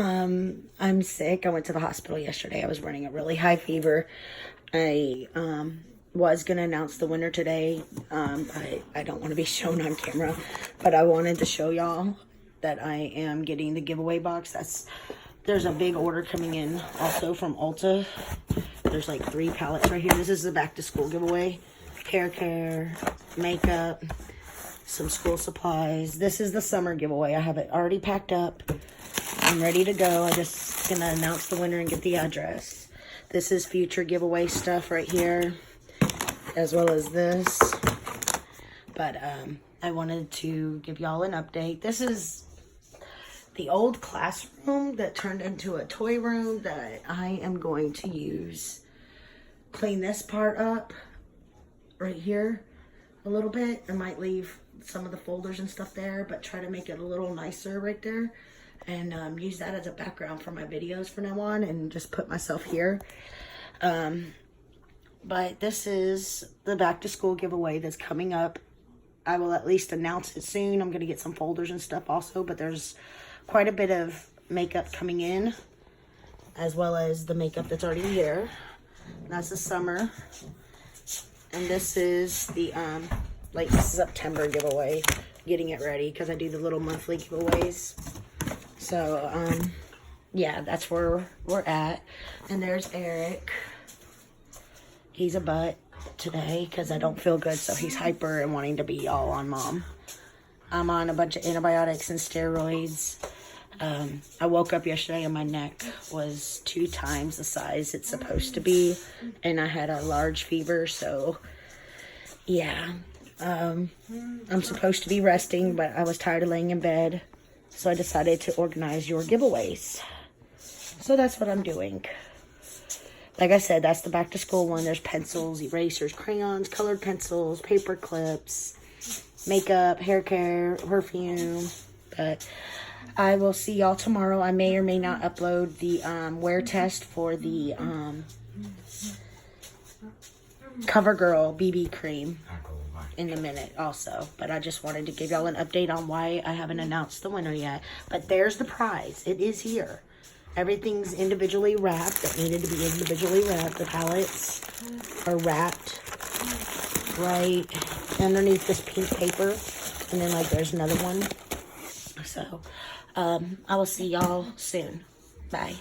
I'm sick. I went to the hospital yesterday. I was running a really high fever. I was going to announce the winner today. I don't want to be shown on camera, but I wanted to show y'all that I am getting the giveaway box. There's a big order coming in also from Ulta. There's like 3 pallets right here. This is the back to school giveaway. Hair care, makeup, some school supplies. This is the summer giveaway. I have it already packed up. I'm ready to go. I just gonna announce the winner and get the address. This is future giveaway stuff right here, as well as this. But I wanted to give y'all an update. This is the old classroom that turned into a toy room that I am going to use. Clean this part up right here a little bit. I might leave some of the folders and stuff there, but try to make it a little nicer right there, and use that as a background for my videos from now on, and just put myself here. But this is the back to school giveaway that's coming up. I will at least announce it soon. I'm going to get some folders and stuff also, but there's quite a bit of makeup coming in, as well as the makeup that's already here. That's the summer. And this is the like September giveaway, getting it ready because I do the little monthly giveaways. So yeah, that's where we're at. And there's Eric. He's a butt today because I don't feel good, so he's hyper and wanting to be all on mom. I'm on a bunch of antibiotics and steroids. I woke up yesterday and my neck was 2 times the size it's supposed to be, and I had a large fever, so yeah. I'm supposed to be resting, but I was tired of laying in bed, so I decided to organize your giveaways. So that's what I'm doing. Like I said, that's the back to school one. There's pencils, erasers, crayons, colored pencils, paper clips, makeup, hair care, perfume. But I will see y'all tomorrow. I may or may not upload the wear test for the CoverGirl BB cream in a minute also. But I just wanted to give y'all an update on why I haven't announced the winner yet. But there's the prize. It is here. Everything's individually wrapped. It needed to be individually wrapped. The pallets are wrapped right underneath this pink paper. And then like there's another one. So I will see y'all soon. Bye.